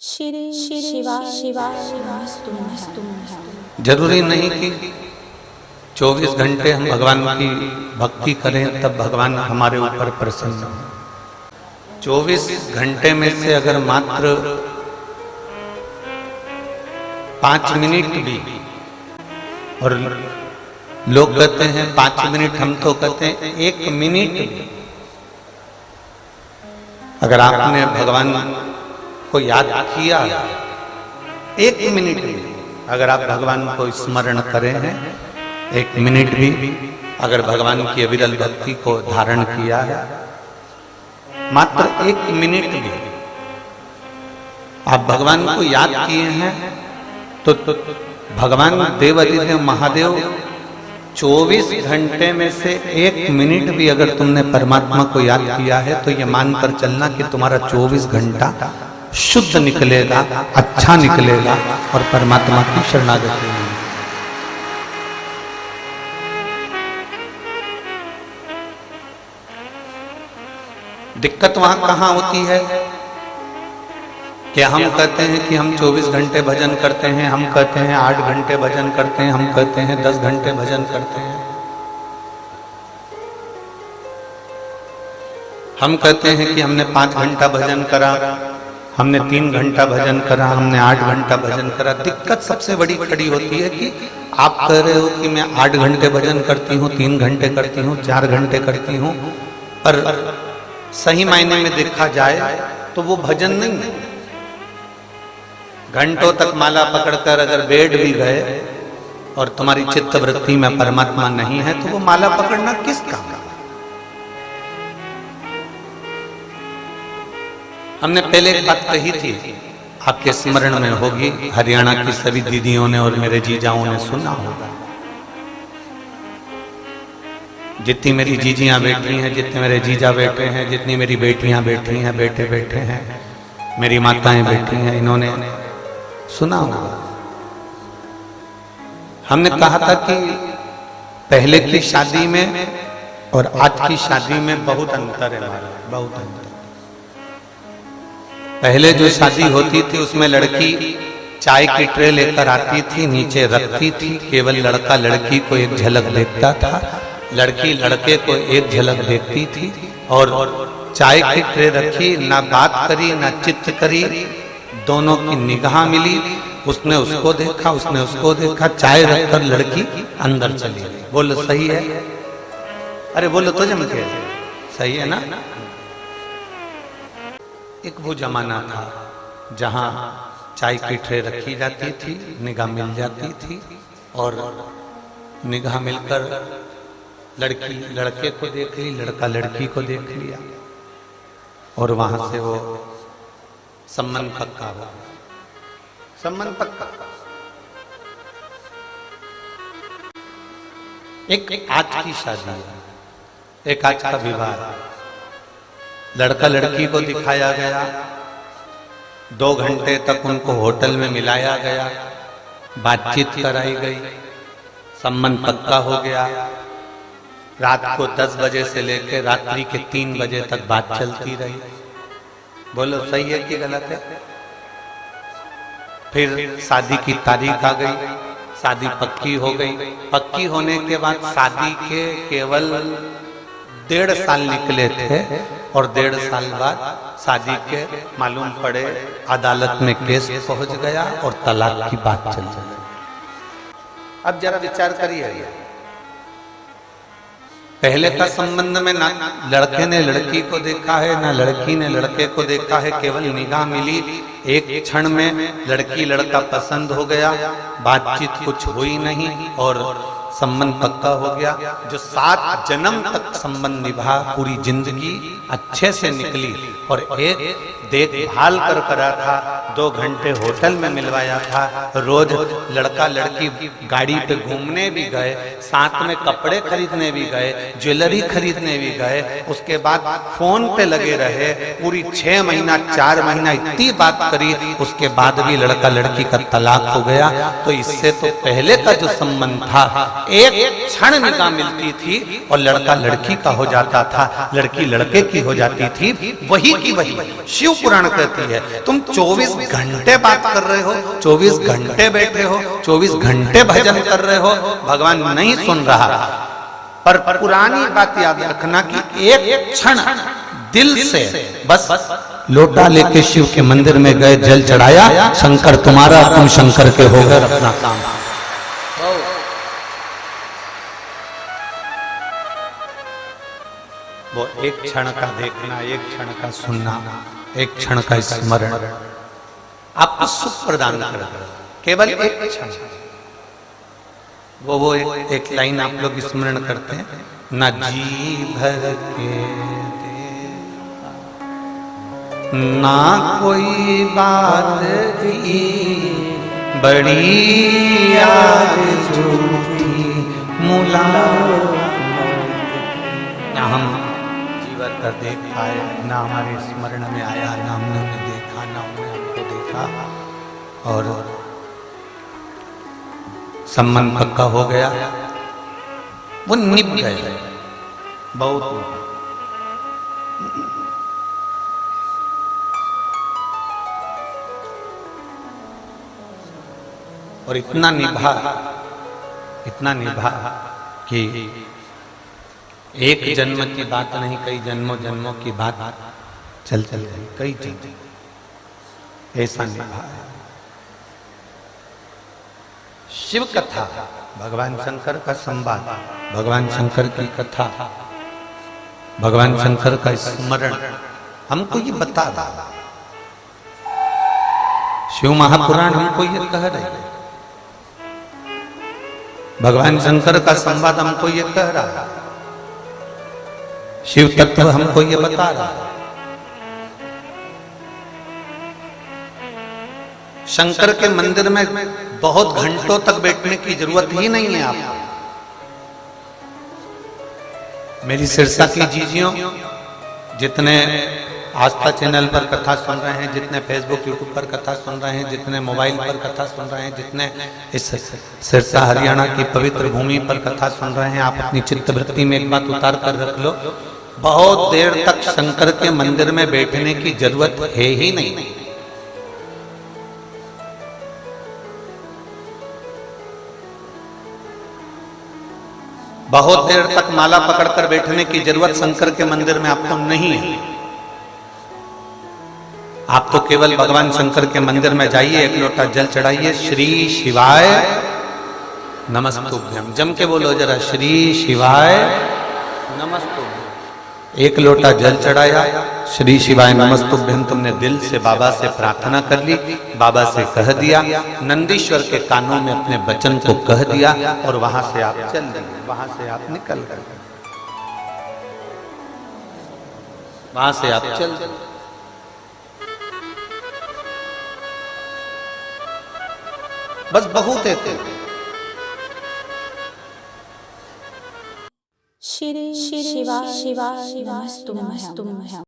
श्री शिवास्तुम। जरूरी नहीं कि 24 घंटे हम भगवान की भक्ति करें तब भगवान हमारे ऊपर प्रसन्न हो। 24 घंटे में से अगर मात्र 5 मिनट भी, और लोग कहते हैं 5 मिनट, हम तो कहते हैं 1 मिनट भी, अगर आपने भगवान को याद किया 1 मिनट भी, अगर आप भगवान को स्मरण करें हैं 1 मिनट भी, अगर भगवान की अविरल भक्ति को धारण किया है मात्र 1 मिनट भी, आप भगवान को याद किए हैं तो भगवान देवाधिदेव महादेव 24 घंटे में से 1 मिनट भी अगर तुमने परमात्मा को याद किया है तो ये मानकर चलना कि तुम्हारा 24 घंटा शुद्ध निकलेगा, अच्छा निकलेगा और परमात्मा की शरणागति में। दिक्कत वहां कहां होती है कि हम कहते हैं कि हम 24 घंटे भजन करते हैं, हम कहते हैं 8 घंटे भजन करते हैं, हम कहते हैं 10 घंटे भजन करते हैं, हम कहते हैं कि हमने 5 घंटा भजन करा, हमने 3 घंटा भजन करा, हमने 8 घंटा भजन करा। दिक्कत सबसे बड़ी खड़ी होती है कि आप कह रहे हो कि मैं 8 घंटे भजन करती हूँ, 3 घंटे करती हूँ, 4 घंटे करती हूँ, पर सही मायने में देखा जाए तो वो भजन नहीं है। घंटों तक माला पकड़कर अगर बैठ भी गए और तुम्हारी चित्त वृत्ति में परमात्मा नहीं है तो वो माला पकड़ना किस काम का? हमने पहले एक बात कही थी, आपके स्मरण में होगी, हरियाणा की सभी दीदियों ने और मेरे जीजाओं ने सुना होगा। जितनी मेरी जीजियां बैठी हैं, जितने मेरे जीजा बैठे हैं, जितनी मेरी बेटियां बैठी हैं, बेटे बैठे हैं, मेरी माताएं बैठी हैं, इन्होंने सुना होगा। हमने कहा था कि पहले की शादी में और आज की शादी में बहुत अंतर है, बहुत अंतर। पहले जो शादी होती थी उसमें लड़की चाय की ट्रे लेकर आती थी, नीचे रखती थी, केवल लड़का लड़की को एक झलक देखता था, लड़की लड़के को एक झलक देखती थी, और चाय की ट्रे रखी, ना बात करी ना चित्त करी, दोनों की निगाह मिली, उसने उसको देखा, उसने उसको देखा, चाय रखकर लड़की अंदर चली गई। बोलो सही है? अरे बोलो तो जम के, सही है ना? एक वो जमाना था जहां चाय की ट्रे रखी जाती थी, निगाह मिल जाती थी, और निगाह मिलकर लड़की लड़के को देख ली, लड़का लड़की को देख लिया, और वहां से वो संबंध पक्का हो, संबंध पक्का। एक आज की शादी, एक आज का विवाह, लड़का लड़की को दिखाया गया, 2 घंटे तक उनको होटल में मिलाया गया, बातचीत कराई गई, संबंध पक्का हो गया। रात को 10 बजे से लेकर रात्रि के 3 बजे तक बात चलती रही। बोलो सही है कि गलत है? फिर शादी की तारीख आ गई, शादी पक्की हो गई। पक्की होने के बाद शादी के केवल 1.5 साल निकले थे, और 1.5 साल बाद शादी के मालूम पड़े अदालत में केस पहुंच गया और तलाक की बात चल रही। अब जरा विचार करिए, पहले का संबंध में ना लड़के ने लड़की को देखा है, ना लड़की ने लड़के को देखा है, केवल निगाह मिली, एक क्षण में लड़की लड़का पसंद हो गया, बातचीत कुछ हुई नहीं और संबंध पक्का हो गया। जो 7 जन्म तक संबंध निभा, पूरी जिंदगी अच्छे से निकली, और एक देखभाल कर करा था, 2 घंटे होटल में मिलवाया था, रोज लड़का लड़की गाड़ी पे घूमने भी गए, साथ में कपड़े खरीदने भी गए, ज्वेलरी खरीदने भी गए, उसके बाद फोन पे लगे रहे, पूरी 6 महीना 4 महीना इतनी बात करी, उसके बाद भी लड़का लड़की का तलाक हो गया। तो इससे तो पहले का जो संबंध था एक क्षण निगाह मिलती थी और लड़का लड़की का हो जाता था, लड़की लड़के की हो जाती थी। वही की वही शिव पुराण कहती है, तुम 24 घंटे बात कर रहे हो, 24 घंटे बैठे हो, 24 घंटे भजन कर रहे हो, भगवान नहीं सुन रहा। पर पुरानी बात याद रखना कि एक क्षण दिल से बस लोटा लेके शिव के मंदिर में गए, जल चढ़ाया, शंकर तुम्हारा, तुम शंकर के हो गए, अपना काम। वो एक क्षण का देखना, एक क्षण का सुनना, एक क्षण का स्मरण आपको सुख प्रदान करेगा, केवल एक क्षण। वो एक लाइन आप लोग स्मरण करते हैं, न जी भर के देखा, ना कोई बात की बड़ी झूठी मुलाकात, हम जीवन कर देख पाए, ना हमारे स्मरण में आया, ना हमने देखा, ना हमने हमको देखा, और संबंध पक्का हो गया, वो निभ गए बहुत। और इतना निभा कि एक जन्म की बात नहीं, कई जन्मों जन्मों की बात चल गई, कई जन्म ऐसा निभा है। शिव कथा, भगवान शंकर का संवाद, भगवान शंकर की कथा, भगवान शंकर का स्मरण हमको ये बता रहा, शिव महापुराण हमको ये कह रहे, भगवान शंकर का संवाद हमको ये कह रहा, शिव तत्व हमको ये बता रहा। शंकर के मंदिर में बहुत घंटों तक बैठने की जरूरत ही नहीं है आपको। मेरी सिरसा की जीजियों, जितने आस्था चैनल पर कथा सुन रहे हैं, जितने फेसबुक यूट्यूब पर कथा सुन रहे हैं, जितने मोबाइल पर कथा सुन रहे हैं, जितने इस सिरसा हरियाणा की पवित्र भूमि पर कथा सुन रहे हैं, आप अपनी चित्तवृत्ति में एक बात उतार कर रख लो, बहुत देर तक शंकर के मंदिर में बैठने की जरूरत है ही नहीं। बहुत देर तक माला पकड़कर बैठने की जरूरत शंकर के मंदिर में आपको नहीं है। आप तो केवल भगवान शंकर के मंदिर में जाइए, एक लोटा जल चढ़ाइए, श्री शिवाय नमस्तुभ्यम, जम के बोलो जरा, श्री शिवाय नमस्तुभ्यम। एक लोटा जल चढ़ाया, श्री शिवाय नमस्तुभ्यम, तुमने दिल से बाबा से प्रार्थना कर ली, बाबा से कह दिया, नंदीश्वर के कानों में अपने वचन को कह दिया, और वहां से आप चल दिए, वहां से आप निकल गए, वहां से आप चल दिए। बस बहुत है। श्री शिवाय नमस्तुभ्यं।